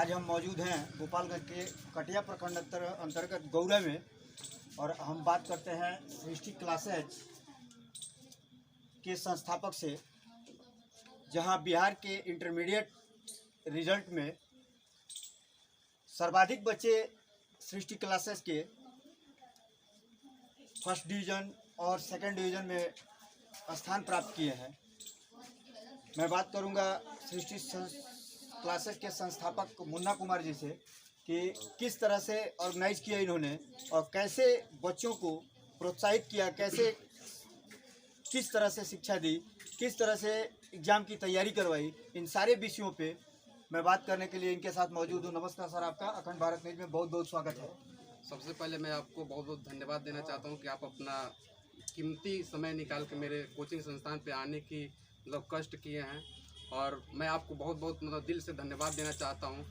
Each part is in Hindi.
आज हम मौजूद हैं गोपालगंज के कटिया प्रखंड अंतर्गत गौरा में और हम बात करते हैं सृष्टि क्लासेज के संस्थापक से, जहां बिहार के इंटरमीडिएट रिजल्ट में सर्वाधिक बच्चे सृष्टि क्लासेज के फर्स्ट डिवीज़न और सेकंड डिवीज़न में स्थान प्राप्त किए हैं। मैं बात करूंगा सृष्टि क्लासेज के संस्थापक मुन्ना कुमार जी से कि किस तरह से ऑर्गेनाइज किया इन्होंने और कैसे बच्चों को प्रोत्साहित किया, कैसे किस तरह से शिक्षा दी, किस तरह से एग्ज़ाम की तैयारी करवाई। इन सारे विषयों पे मैं बात करने के लिए इनके साथ मौजूद हूँ। नमस्कार सर, आपका अखंड भारत न्यूज में बहुत बहुत स्वागत है। सबसे पहले मैं आपको बहुत बहुत धन्यवाद देना चाहता हूँ कि आप अपना कीमती समय निकाल के मेरे कोचिंग संस्थान पे आने की मतलब कष्ट किए हैं, और मैं आपको बहुत बहुत मतलब दिल से धन्यवाद देना चाहता हूँ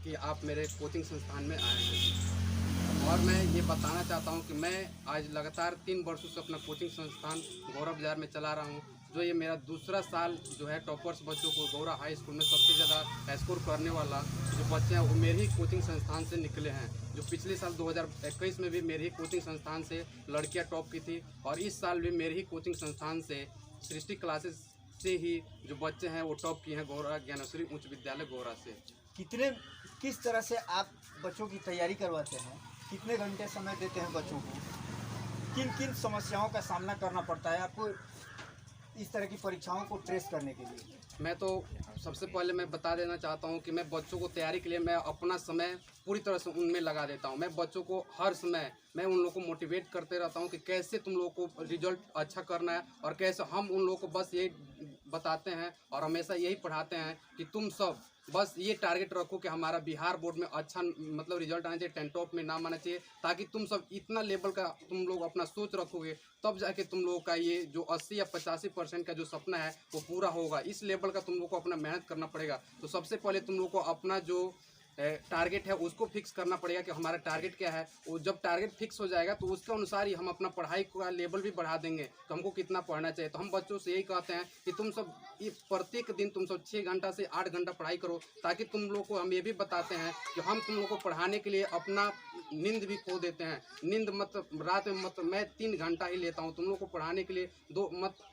कि आप मेरे कोचिंग संस्थान में आए हैं। और मैं ये बताना चाहता हूँ कि मैं आज लगातार 3 वर्षों से अपना कोचिंग संस्थान गौरव बाजार में चला रहा हूँ, जो ये मेरा दूसरा साल जो है टॉपर्स बच्चों को गौरा हाई स्कूल में सबसे ज़्यादा स्कोर करने वाला जो बच्चे हैं वो मेरे ही कोचिंग संस्थान से निकले हैं। जो पिछले साल 2021 में भी मेरे ही कोचिंग संस्थान से लड़कियां टॉप की थी, और इस साल भी मेरे ही कोचिंग संस्थान से सृष्टि क्लासेस से ही जो बच्चे हैं वो टॉप किए हैं गौरा ज्ञानेश्वरी उच्च विद्यालय गौरा से। किस तरह से आप बच्चों की तैयारी करवाते हैं, कितने घंटे समय देते हैं बच्चों को, किन किन समस्याओं का सामना करना पड़ता है आपको इस तरह की परीक्षाओं को ट्रेस करने के लिए? मैं तो सबसे पहले मैं बता देना चाहता हूं कि मैं बच्चों को तैयारी के लिए मैं अपना समय पूरी तरह से उनमें लगा देता हूं। मैं बच्चों को हर समय मैं उन लोगों को मोटिवेट करते रहता हूं कि कैसे तुम लोगों को रिजल्ट अच्छा करना है, और कैसे हम उन लोगों को बस यही बताते हैं और हमेशा यही पढ़ाते हैं कि तुम सब बस ये टारगेट रखो कि हमारा बिहार बोर्ड में अच्छा मतलब रिजल्ट आना चाहिए, 10 टॉप में नाम आना चाहिए, ताकि तुम सब इतना लेवल का तुम लोग अपना सोच रखोगे तब जाके तुम लोगों का ये जो 80 या 85% का जो सपना है वो पूरा होगा। इस लेवल का तुम लोग को अपना मेहनत करना पड़ेगा। तो सबसे पहले तुम लोग को अपना जो टारगेट है उसको फिक्स करना पड़ेगा कि हमारा टारगेट क्या है। वो जब टारगेट फिक्स हो जाएगा तो उसके अनुसार ही हम अपना पढ़ाई का लेवल भी बढ़ा देंगे तो हमको कितना पढ़ना चाहिए। तो हम बच्चों से यही कहते हैं कि तुम सब ये प्रत्येक दिन तुम सब 6 घंटा से 8 घंटा पढ़ाई करो, ताकि तुम लोग को हम ये भी बताते हैं कि हम तुम लोग को पढ़ाने के लिए अपना नींद भी खो देते हैं। नींद मतलब रात में मतलब मैं 3 घंटा ही लेता हूँ तुम लोग को पढ़ाने के लिए।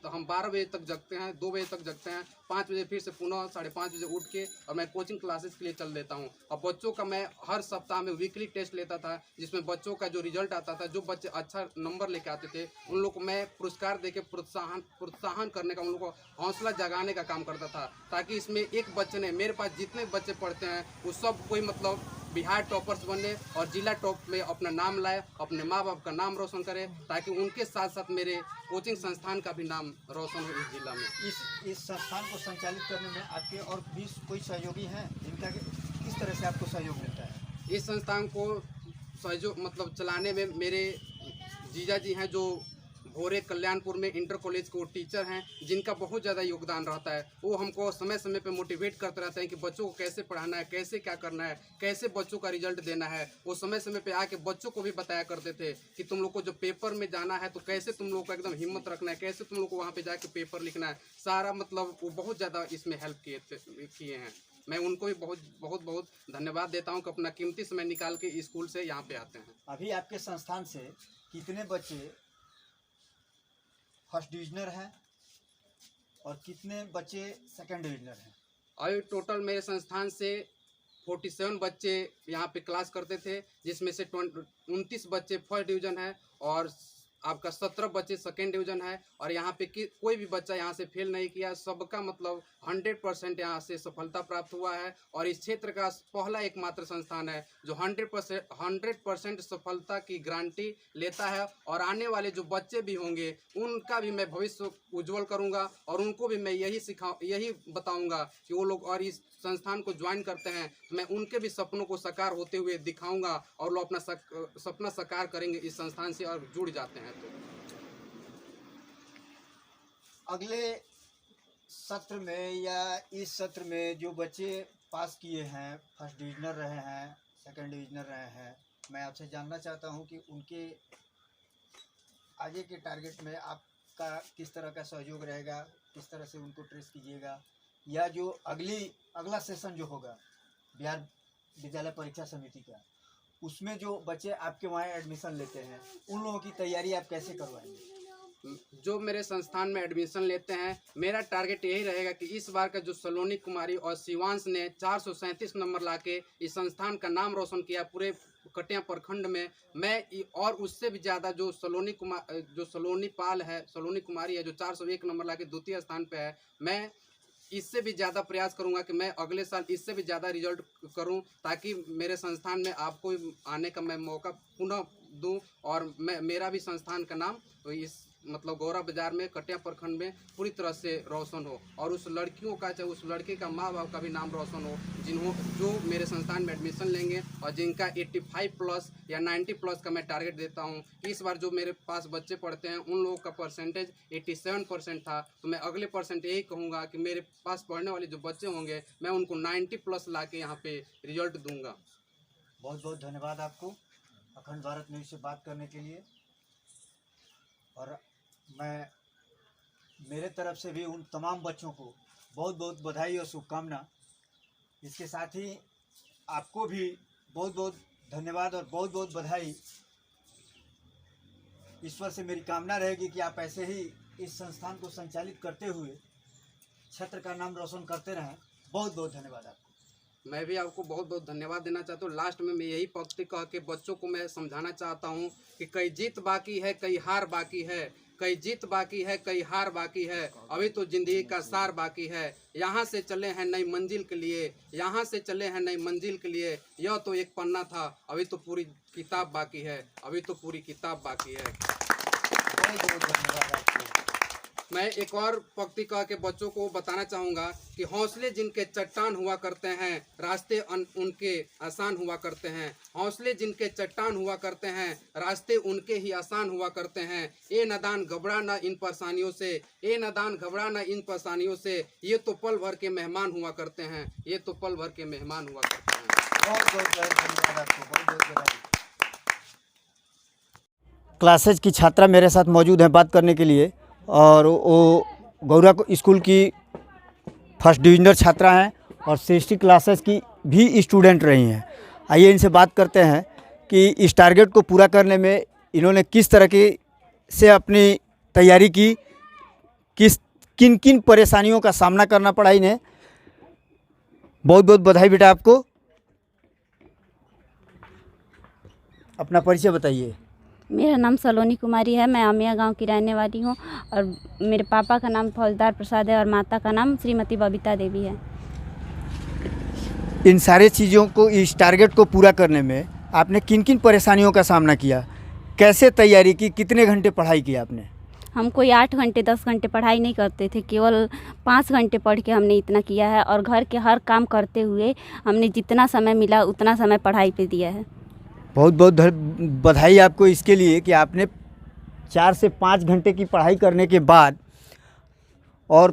हम 12 बजे तक जगते हैं, 2 बजे तक जगते हैं, 5 बजे फिर से पुनः 5:30 बजे उठ के और मैं कोचिंग क्लासेस के लिए चल देता हूँ। और बच्चों का मैं हर सप्ताह में वीकली टेस्ट लेता था, जिसमें बच्चों का जो रिजल्ट आता था, जो बच्चे अच्छा नंबर लेके आते थे उन लोग को मैं पुरस्कार देके प्रोत्साहन करने का, उन लोगों को हौसला जगाने का काम करता था, ताकि इसमें एक बच्चे ने, मेरे पास जितने बच्चे पढ़ते हैं वो सब कोई मतलब बिहार टॉपर्स बने और जिला टॉप में अपना नाम लाए, अपने माँ बाप का नाम रोशन करे, ताकि उनके साथ साथ मेरे कोचिंग संस्थान का भी नाम रोशन हो इस जिला में। इस संस्थान को संचालित करने में आपके और भी कोई सहयोगी हैं जिनका किस तरह से आपको सहयोग मिलता है? इस संस्थान को सहयोग मतलब चलाने में मेरे जीजा जी हैं जो भोरे कल्याणपुर में इंटर कॉलेज को टीचर हैं, जिनका बहुत ज़्यादा योगदान रहता है। वो हमको समय समय पे मोटिवेट करते रहते हैं कि बच्चों को कैसे पढ़ाना है, कैसे क्या करना है, कैसे बच्चों का रिजल्ट देना है। वो समय समय पे आके बच्चों को भी बताया करते थे कि तुम लोग को जो पेपर में जाना है तो कैसे तुम लोग को एकदम हिम्मत रखना है, कैसे तुम लोग को वहाँ पर जाके पेपर लिखना है, सारा मतलब वो बहुत ज़्यादा इसमें हेल्प किए हैं। मैं उनको भी बहुत धन्यवाद देता हूँ कि अपना कीमती समय निकाल के स्कूल से यहाँ पे आते हैं। अभी आपके संस्थान से कितने बच्चे फर्स्ट डिविजनर हैं और कितने बच्चे सेकंड डिविजनर हैं? अभी टोटल मेरे संस्थान से 47 बच्चे यहाँ पे क्लास करते थे, जिसमें से 29 बच्चे फर्स्ट डिवीज़न है और आपका 17 बच्चे सेकेंड डिवीज़न है। और यहाँ पे कोई भी बच्चा यहाँ से फेल नहीं किया, सबका मतलब 100% यहाँ से सफलता प्राप्त हुआ है। और इस क्षेत्र का पहला एकमात्र संस्थान है जो 100% सफलता की गारंटी लेता है। और आने वाले जो बच्चे भी होंगे उनका भी मैं भविष्य उज्जवल करूँगा, और उनको भी मैं यही बताऊँगा कि वो लोग और इस संस्थान को ज्वाइन करते हैं तो मैं उनके भी सपनों को साकार होते हुए दिखाऊंगा, और वो अपना सपना साकार करेंगे इस संस्थान से और जुड़ जाते हैं। तो अगले सत्र में या इस सत्र में जो बच्चे पास किए हैं, फर्स्ट डिविजनर रहे हैं, सेकंड डिविजनर रहे हैं, मैं आपसे जानना चाहता हूं कि उनके आगे के टारगेट में आपका किस तरह का सहयोग रहेगा, किस तरह से उनको ट्रेस कीजिएगा, या जो अगला सेशन जो होगा बिहार विद्यालय परीक्षा समिति का, उसमें जो बच्चे आपके वहाँ एडमिशन लेते हैं उन लोगों की तैयारी आप कैसे करवाएंगे? जो मेरे संस्थान में एडमिशन लेते हैं, मेरा टारगेट यही रहेगा कि इस बार का जो सलोनी कुमारी और शिवांश ने 437 नंबर लाके इस संस्थान का नाम रोशन किया पूरे कटिया प्रखंड में, और उससे भी ज़्यादा जो सलोनी कुमारी है जो 401 नंबर लाके द्वितीय स्थान पे है, मैं इससे भी ज़्यादा प्रयास करूंगा कि मैं अगले साल इससे भी ज़्यादा रिजल्ट करूं, ताकि मेरे संस्थान में आपको आने का मैं मौका पुनः दूं और मेरा भी संस्थान का नाम इस मतलब गौरा बाजार में कटिया प्रखंड में पूरी तरह से रोशन हो, और उस लड़कियों का चाहे उस लड़के का माँ बाप का भी नाम रोशन हो जो मेरे संस्थान में एडमिशन लेंगे और जिनका 85 प्लस या 90 प्लस का मैं टारगेट देता हूं। इस बार जो मेरे पास बच्चे पढ़ते हैं उन लोगों का परसेंटेज 87% था, तो मैं अगले परसेंट यही कहूँगा कि मेरे पास पढ़ने वाले जो बच्चे होंगे मैं उनको 90 प्लस ला के यहाँ पे रिजल्ट दूंगा। बहुत बहुत धन्यवाद आपको अखंड भारत न्यूज़ से बात करने के लिए, और मैं मेरे तरफ से भी उन तमाम बच्चों को बहुत बहुत बधाई और शुभकामना। इसके साथ ही आपको भी बहुत बहुत धन्यवाद और बहुत बहुत बधाई। ईश्वर से मेरी कामना रहेगी कि आप ऐसे ही इस संस्थान को संचालित करते हुए क्षेत्र का नाम रोशन करते रहें। बहुत बहुत धन्यवाद आपको। मैं भी आपको बहुत बहुत धन्यवाद देना चाहता हूँ। लास्ट में मैं यही पंक्ति कह के बच्चों को मैं समझाना चाहता हूँ कि कई जीत बाकी है, कई हार बाकी है, कई जीत बाकी है, कई हार बाकी है, अभी तो जिंदगी का सार बाकी है। यहाँ से चले हैं नई मंजिल के लिए, यहाँ से चले हैं नई मंजिल के लिए। यह तो एक पन्ना था, अभी तो पूरी किताब बाकी है, अभी तो पूरी किताब बाकी है। बहुत बहुत धन्यवाद आपको। मैं एक और पंक्ति कह के बच्चों को बताना चाहूँगा कि हौसले जिनके चट्टान हुआ करते हैं, रास्ते उनके आसान हुआ करते हैं। हौसले जिनके चट्टान हुआ करते हैं, रास्ते उनके ही आसान हुआ करते हैं। ये नादान घबरा ना इन परेशानियों से, ये नादान घबरा ना इन परेशानियों से, ये तो पल भर के मेहमान हुआ करते हैं, ये तो पल भर के मेहमान हुआ करते हैं। बहुत बहुत धन्यवाद आपको। बहुत बहुत बधाई। क्लासेज की छात्रा मेरे साथ मौजूद है बात करने के लिए, और वो गौरा स्कूल की फर्स्ट डिविजनर छात्रा हैं और सृष्टि क्लासेस की भी स्टूडेंट रही हैं। आइए इनसे बात करते हैं कि इस टारगेट को पूरा करने में इन्होंने किस तरह की से अपनी तैयारी की, किन किन परेशानियों का सामना करना पड़ा इन्हें। बहुत बहुत बधाई बेटा आपको। अपना परिचय बताइए। मेरा नाम सलोनी कुमारी है, मैं आमिया गांव की रहने वाली हूं, और मेरे पापा का नाम फौजदार प्रसाद है और माता का नाम श्रीमती बबीता देवी है। इन सारे चीज़ों को, इस टारगेट को पूरा करने में आपने किन किन परेशानियों का सामना किया, कैसे तैयारी की, कितने घंटे पढ़ाई की आपने? हम कोई 8 घंटे 10 घंटे पढ़ाई नहीं करते थे, केवल 5 घंटे पढ़ के हमने इतना किया है, और घर के हर काम करते हुए हमने जितना समय मिला उतना समय पढ़ाई पे दिया है। बहुत बहुत बधाई आपको इसके लिए कि आपने 4 से 5 घंटे की पढ़ाई करने के बाद और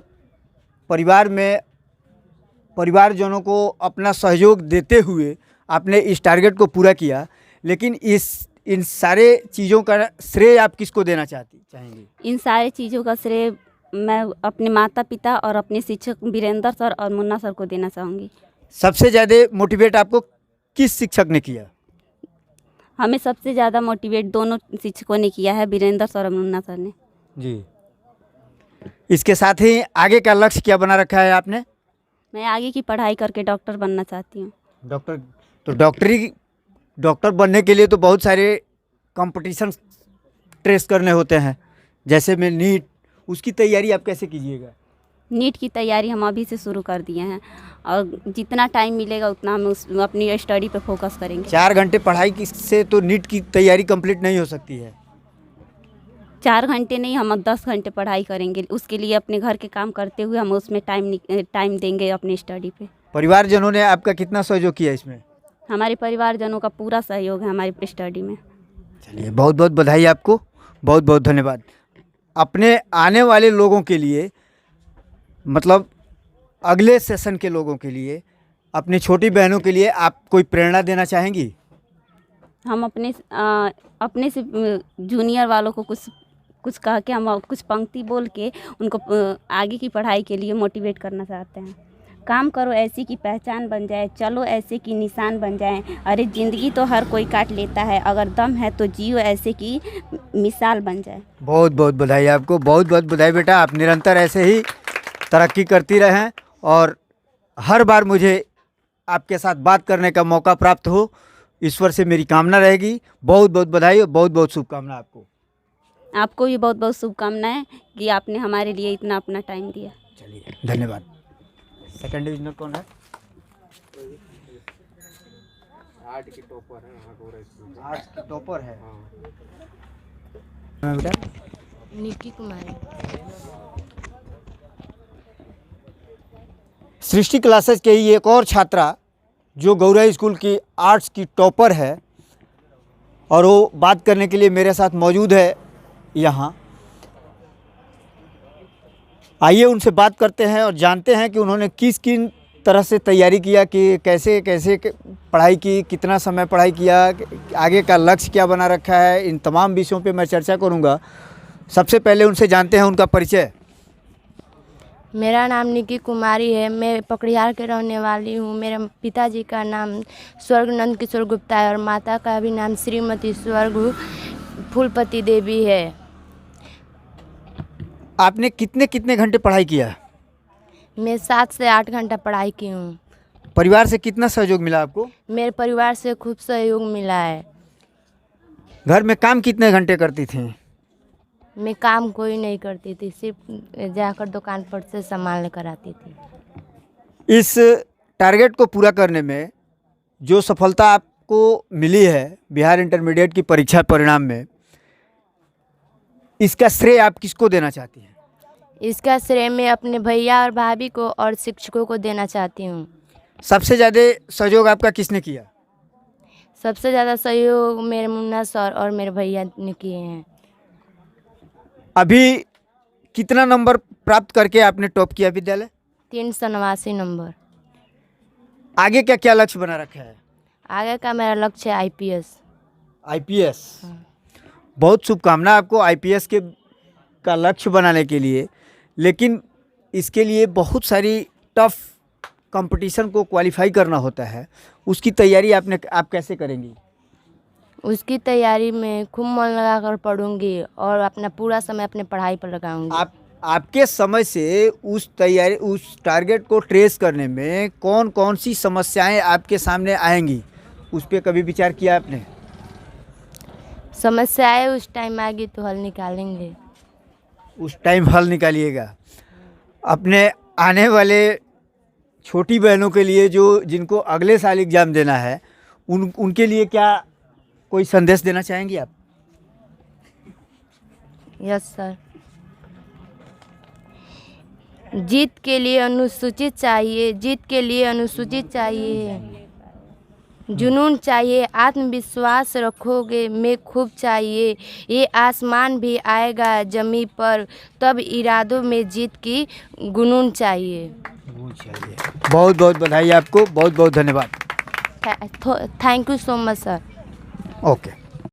परिवारजनों को अपना सहयोग देते हुए आपने इस टारगेट को पूरा किया। लेकिन इन सारे चीज़ों का श्रेय आप किसको देना चाहेंगे? इन सारे चीज़ों का श्रेय मैं अपने माता पिता और अपने शिक्षक वीरेंद्र सर और मुन्ना सर को देना चाहूँगी। सबसे ज़्यादा मोटिवेट आपको किस शिक्षक ने किया? हमें सबसे ज़्यादा मोटिवेट दोनों शिक्षकों ने किया है, वीरेंद्र सर और मुन्ना सर ने जी। इसके साथ ही आगे का लक्ष्य क्या बना रखा है आपने? मैं आगे की पढ़ाई करके डॉक्टर बनना चाहती हूँ। डॉक्टर बनने के लिए तो बहुत सारे कंपटीशन ट्रेस करने होते हैं, जैसे में नीट, उसकी तैयारी आप कैसे कीजिएगा? नीट की तैयारी हम अभी से शुरू कर दिए हैं, और जितना टाइम मिलेगा उतना हम अपनी स्टडी पे फोकस करेंगे। 4 घंटे पढ़ाई से तो नीट की तैयारी कंप्लीट नहीं हो सकती है। 4 घंटे नहीं, हम 10 घंटे पढ़ाई करेंगे। उसके लिए अपने घर के काम करते हुए हम उसमें टाइम देंगे अपनी स्टडी पे। परिवारजनों ने आपका कितना सहयोग किया इसमें? हमारे परिवारजनों का पूरा सहयोग है हमारी स्टडी में। चलिए, बहुत बहुत बधाई आपको, बहुत बहुत धन्यवाद। अपने आने वाले लोगों के लिए, मतलब अगले सेशन के लोगों के लिए, अपनी छोटी बहनों के लिए आप कोई प्रेरणा देना चाहेंगी? हम अपने से जूनियर वालों को कुछ कह के, हम कुछ पंक्ति बोल के उनको आगे की पढ़ाई के लिए मोटिवेट करना चाहते हैं। काम करो ऐसी की पहचान बन जाए, चलो ऐसे की निशान बन जाए। अरे ज़िंदगी तो हर कोई काट लेता है, अगर दम है तो जियो ऐसे की मिसाल बन जाए। बहुत बहुत बधाई आपको, बहुत बहुत बधाई बेटा। आप निरंतर ऐसे ही तरक्की करती रहें और हर बार मुझे आपके साथ बात करने का मौका प्राप्त हो, ईश्वर से मेरी कामना रहेगी। बहुत बहुत बधाई और बहुत बहुत शुभकामनाएं आपको। आपको भी बहुत बहुत शुभकामनाएं कि आपने हमारे लिए इतना अपना टाइम दिया। चलिए धन्यवाद। सेकंड डिविजनल कौन है? आर्ट की टॉपर है, हाँ, गौरव स्कूल। आर्ट्स की टॉपर है। हाँ। बेटा निक्की कुमारी। सृष्टि क्लासेस के ही एक और छात्रा जो गौरव स्कूल की आर्ट्स की टॉपर है और वो बात करने के लिए मेरे साथ मौजूद है यहाँ। आइए उनसे बात करते हैं और जानते हैं कि उन्होंने किस किन तरह से तैयारी किया, कि कैसे कैसे पढ़ाई की, कितना समय पढ़ाई किया, आगे का लक्ष्य क्या बना रखा है। इन तमाम विषयों पे मैं चर्चा करूँगा। सबसे पहले उनसे जानते हैं उनका परिचय। मेरा नाम निक्की कुमारी है। मैं पकड़ियार के रहने वाली हूँ। मेरे पिताजी का नाम स्वर्ग नंद किशोर गुप्ता है और माता का भी नाम श्रीमती स्वर्ग फूलपति देवी है। आपने कितने कितने घंटे पढ़ाई किया? मैं 7 से 8 घंटा पढ़ाई की हूँ। परिवार से कितना सहयोग मिला आपको? मेरे परिवार से खूब सहयोग मिला है। घर में काम कितने घंटे करती थी? मैं काम कोई नहीं करती थी, सिर्फ जाकर दुकान पर से सामान लेकर आती थी। इस टारगेट को पूरा करने में जो सफलता आपको मिली है बिहार इंटरमीडिएट की परीक्षा परिणाम में, इसका श्रेय आप किसको देना चाहती हैं? इसका श्रेय मैं अपने भैया और भाभी को और शिक्षकों को देना चाहती हूँ। सबसे ज़्यादा सहयोग आपका किसने किया? सबसे ज़्यादा सहयोग मेरे मुन्ना सर और मेरे भैया ने किए हैं। अभी कितना नंबर प्राप्त करके आपने टॉप किया विद्यालय? 389 नंबर। आगे का क्या लक्ष्य बना रखा है? आगे का मेरा लक्ष्य है IPS। IPS। बहुत शुभकामना आपको IPS के का लक्ष्य बनाने के लिए। लेकिन इसके लिए बहुत सारी टफ कंपटीशन को क्वालिफाई करना होता है, उसकी तैयारी आप कैसे करेंगी? उसकी तैयारी में खूब मन लगाकर पढ़ूंगी और अपना पूरा समय अपने पढ़ाई पर लगाऊंगी। आपके समय से उस टारगेट को ट्रेस करने में कौन कौन सी समस्याएं आपके सामने आएंगी, उस पर कभी विचार किया आपने? समस्याएं उस टाइम आएगी तो हल निकालेंगे। उस टाइम हल निकालिएगा। अपने आने वाले छोटी बहनों के लिए जिनको अगले साल एग्ज़ाम देना है, उनके लिए क्या कोई संदेश देना चाहेंगी आप? Yes sir. जीत के लिए अनुसूचित चाहिए, जीत के लिए अनुसूचित चाहिए, जुनून चाहिए, आत्मविश्वास रखोगे मैं खूब चाहिए, ये आसमान भी आएगा जमी पर, तब इरादों में जीत की गुनून चाहिए। बहुत बहुत बधाई आपको, बहुत बहुत धन्यवाद। Thank you so much sir. Okay.